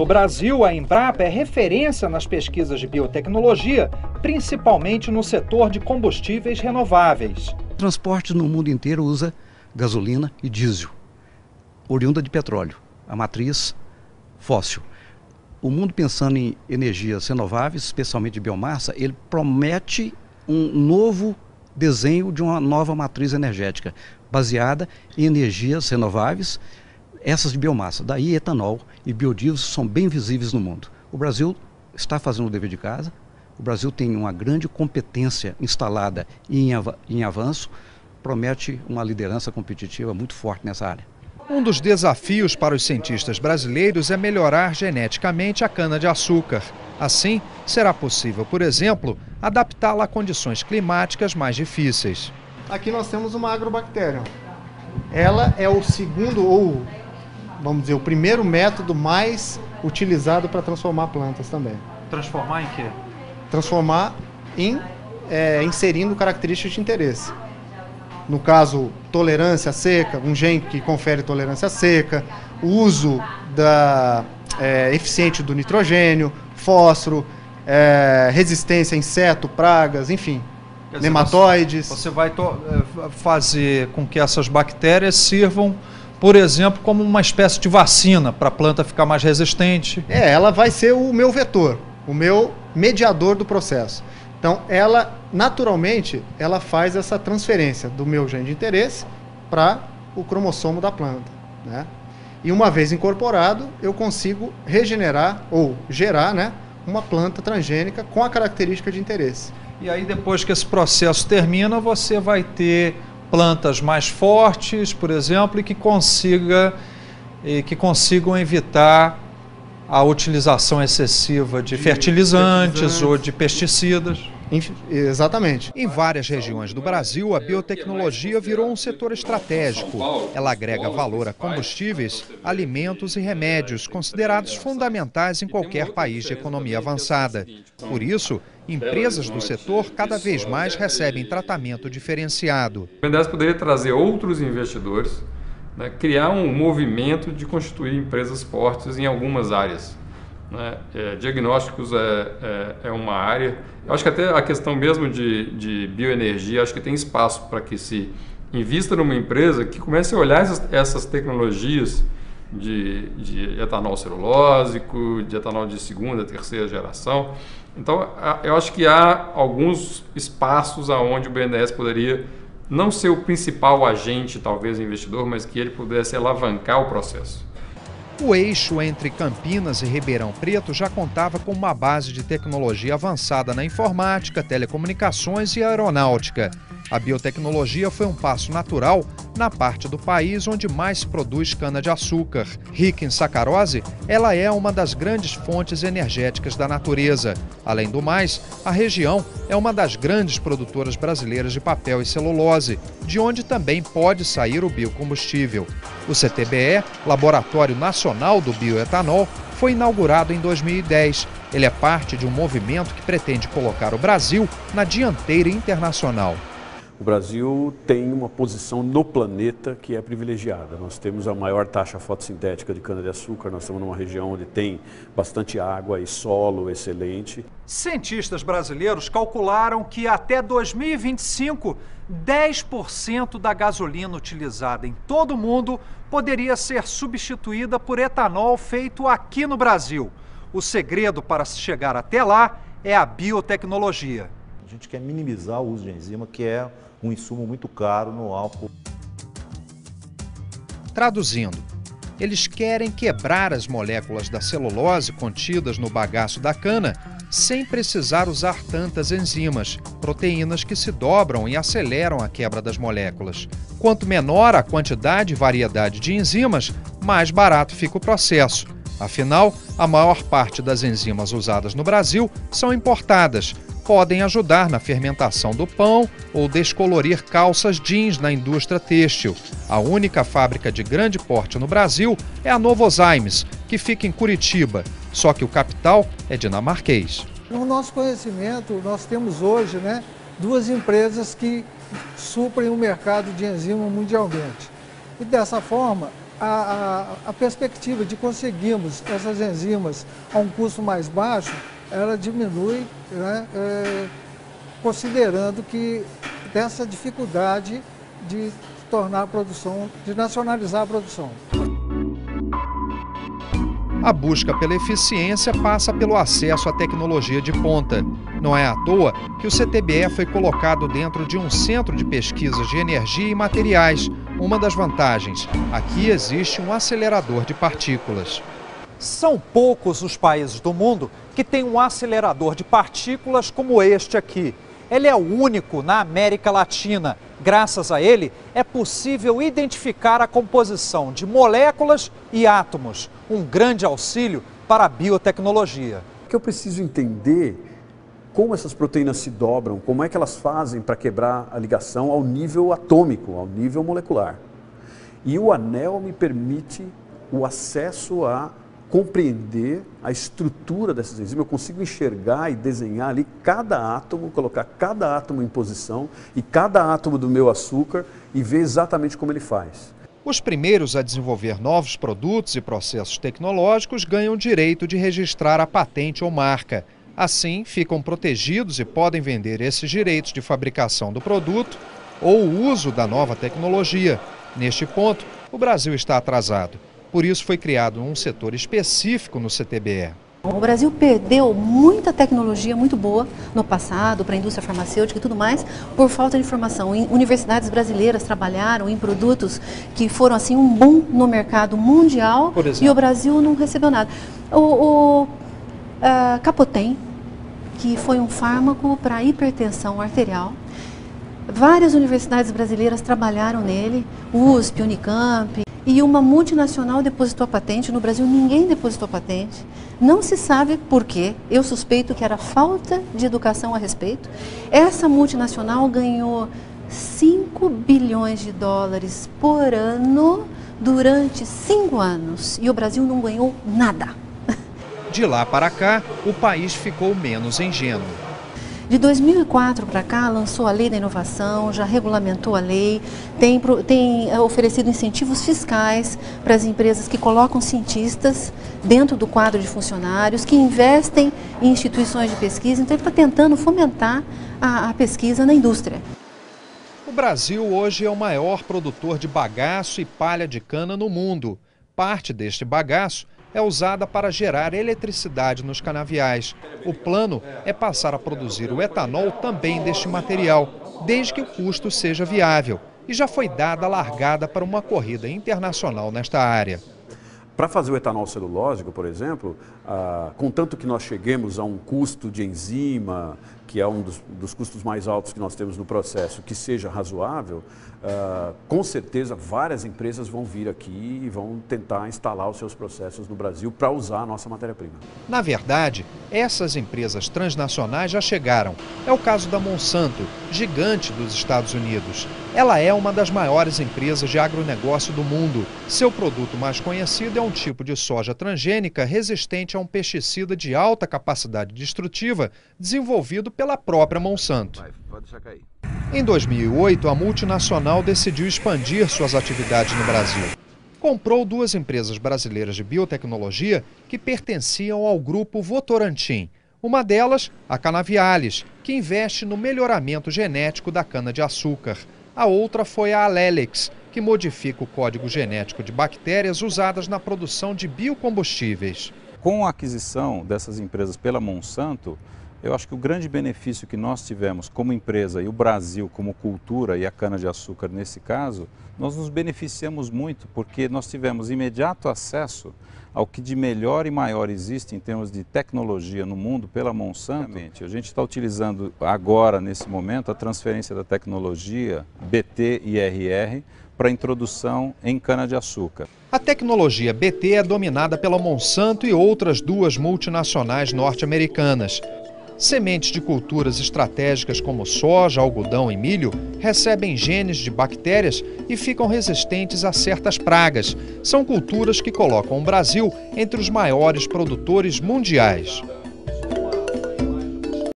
No Brasil, a Embrapa é referência nas pesquisas de biotecnologia, principalmente no setor de combustíveis renováveis. O transporte no mundo inteiro usa gasolina e diesel, oriunda de petróleo, a matriz fóssil. O mundo pensando em energias renováveis, especialmente de biomassa, ele promete um novo desenho de uma nova matriz energética, baseada em energias renováveis, essas de biomassa. Daí etanol e biodiesel são bem visíveis no mundo. O Brasil está fazendo o dever de casa, o Brasil tem uma grande competência instalada e em avanço, promete uma liderança competitiva muito forte nessa área. Um dos desafios para os cientistas brasileiros é melhorar geneticamente a cana-de-açúcar. Assim, será possível, por exemplo, adaptá-la a condições climáticas mais difíceis. Aqui nós temos uma agrobactéria. Ela é o segundo, ou vamos dizer, o primeiro método mais utilizado para transformar plantas também. Transformar em quê? Transformar em inserindo características de interesse. No caso, tolerância à seca, um gene que confere tolerância à seca, o uso eficiente do nitrogênio, fósforo, resistência a inseto, pragas, enfim, nematóides. Você vai fazer com que essas bactérias sirvam, por exemplo, como uma espécie de vacina para a planta ficar mais resistente. Ela vai ser o meu vetor, o meu mediador do processo. Então, ela, naturalmente, ela faz essa transferência do meu gene de interesse para o cromossomo da planta, né? E uma vez incorporado, eu consigo regenerar ou gerar, né, uma planta transgênica com a característica de interesse. E aí, depois que esse processo termina, você vai ter plantas mais fortes, por exemplo, e que consigam evitar a utilização excessiva de fertilizantes ou de pesticidas. Exatamente. Em várias regiões do Brasil, a biotecnologia virou um setor estratégico. Ela agrega valor a combustíveis, alimentos e remédios, considerados fundamentais em qualquer país de economia avançada. Por isso, empresas do setor cada vez mais recebem tratamento diferenciado. O BNDES poderia trazer outros investidores, né, criar um movimento de constituir empresas fortes em algumas áreas. Diagnósticos é uma área. Eu acho que até a questão mesmo de bioenergia, acho que tem espaço para que se invista numa empresa que comece a olhar essas tecnologias de etanol celulósico, de etanol de segunda, terceira geração. Então, eu acho que há alguns espaços onde o BNDES poderia não ser o principal agente, talvez, investidor, mas que ele pudesse alavancar o processo. O eixo entre Campinas e Ribeirão Preto já contava com uma base de tecnologia avançada na informática, telecomunicações e aeronáutica. A biotecnologia foi um passo natural na parte do país onde mais se produz cana-de-açúcar. Rica em sacarose, ela é uma das grandes fontes energéticas da natureza. Além do mais, a região é uma das grandes produtoras brasileiras de papel e celulose, de onde também pode sair o biocombustível. O CTBE, Laboratório Nacional do Bioetanol, foi inaugurado em 2010. Ele é parte de um movimento que pretende colocar o Brasil na dianteira internacional. O Brasil tem uma posição no planeta que é privilegiada. Nós temos a maior taxa fotossintética de cana-de-açúcar, nós estamos numa região onde tem bastante água e solo excelente. Cientistas brasileiros calcularam que até 2025, 10% da gasolina utilizada em todo o mundo poderia ser substituída por etanol feito aqui no Brasil. O segredo para se chegar até lá é a biotecnologia. A gente quer minimizar o uso de enzima, que é um insumo muito caro no álcool. Traduzindo, eles querem quebrar as moléculas da celulose contidas no bagaço da cana sem precisar usar tantas enzimas, proteínas que se dobram e aceleram a quebra das moléculas. Quanto menor a quantidade e variedade de enzimas, mais barato fica o processo. Afinal, a maior parte das enzimas usadas no Brasil são importadas. Podem ajudar na fermentação do pão ou descolorir calças jeans na indústria têxtil. A única fábrica de grande porte no Brasil é a Novozymes, que fica em Curitiba, só que o capital é dinamarquês. No nosso conhecimento, nós temos hoje, duas empresas que suprem o mercado de enzima mundialmente. E dessa forma, a perspectiva de conseguirmos essas enzimas a um custo mais baixo, ela diminui, né, considerando que dessa dificuldade de tornar a produção, de nacionalizar a produção. A busca pela eficiência passa pelo acesso à tecnologia de ponta. Não é à toa que o CTBE foi colocado dentro de um centro de pesquisas de energia e materiais. Uma das vantagens, aqui existe um acelerador de partículas. São poucos os países do mundo que têm um acelerador de partículas como este aqui. Ele é o único na América Latina. Graças a ele, é possível identificar a composição de moléculas e átomos, um grande auxílio para a biotecnologia. O que eu preciso entender como essas proteínas se dobram, como é que elas fazem para quebrar a ligação ao nível atômico, ao nível molecular. E o anel me permite o acesso a compreender a estrutura dessas enzimas. Eu consigo enxergar e desenhar ali cada átomo, colocar cada átomo em posição e cada átomo do meu açúcar e ver exatamente como ele faz. Os primeiros a desenvolver novos produtos e processos tecnológicos ganham o direito de registrar a patente ou marca. Assim, ficam protegidos e podem vender esses direitos de fabricação do produto ou o uso da nova tecnologia. Neste ponto, o Brasil está atrasado. Por isso foi criado um setor específico no CTBE. O Brasil perdeu muita tecnologia muito boa no passado para a indústria farmacêutica e tudo mais por falta de informação. Universidades brasileiras trabalharam em produtos que foram assim um boom no mercado mundial e o Brasil não recebeu nada. O Capotem, que foi um fármaco para hipertensão arterial. Várias universidades brasileiras trabalharam nele, USP, Unicamp, e uma multinacional depositou a patente. No Brasil ninguém depositou a patente, não se sabe por quê. Eu suspeito que era falta de educação a respeito. Essa multinacional ganhou 5 bilhões de dólares por ano durante 5 anos e o Brasil não ganhou nada. De lá para cá, o país ficou menos ingênuo. De 2004 para cá, lançou a Lei da Inovação, já regulamentou a lei, tem oferecido incentivos fiscais para as empresas que colocam cientistas dentro do quadro de funcionários, que investem em instituições de pesquisa. Então, ele está tentando fomentar a pesquisa na indústria. O Brasil hoje é o maior produtor de bagaço e palha de cana no mundo. Parte deste bagaço é usada para gerar eletricidade nos canaviais. O plano é passar a produzir o etanol também deste material, desde que o custo seja viável. E já foi dada a largada para uma corrida internacional nesta área. Para fazer o etanol celulósico, por exemplo, contanto que nós cheguemos a um custo de enzima, que é um dos custos mais altos que nós temos no processo, que seja razoável, com certeza várias empresas vão vir aqui e vão tentar instalar os seus processos no Brasil para usar a nossa matéria-prima. Na verdade, essas empresas transnacionais já chegaram. É o caso da Monsanto, gigante dos Estados Unidos. Ela é uma das maiores empresas de agronegócio do mundo. Seu produto mais conhecido é um tipo de soja transgênica resistente a um pesticida de alta capacidade destrutiva desenvolvido pela própria Monsanto. Pode deixar cair. Em 2008, a multinacional decidiu expandir suas atividades no Brasil. Comprou 2 empresas brasileiras de biotecnologia que pertenciam ao grupo Votorantim. Uma delas, a Canaviales, que investe no melhoramento genético da cana-de-açúcar. A outra foi a Alelex, que modifica o código genético de bactérias usadas na produção de biocombustíveis. Com a aquisição dessas empresas pela Monsanto, eu acho que o grande benefício que nós tivemos como empresa e o Brasil como cultura e a cana-de-açúcar nesse caso, nós nos beneficiamos muito porque nós tivemos imediato acesso ao que de melhor e maior existe em termos de tecnologia no mundo pela Monsanto. A gente está utilizando agora, nesse momento, a transferência da tecnologia BT-IRR para introdução em cana-de-açúcar. A tecnologia BT é dominada pela Monsanto e outras 2 multinacionais norte-americanas. Sementes de culturas estratégicas como soja, algodão e milho recebem genes de bactérias e ficam resistentes a certas pragas. São culturas que colocam o Brasil entre os maiores produtores mundiais.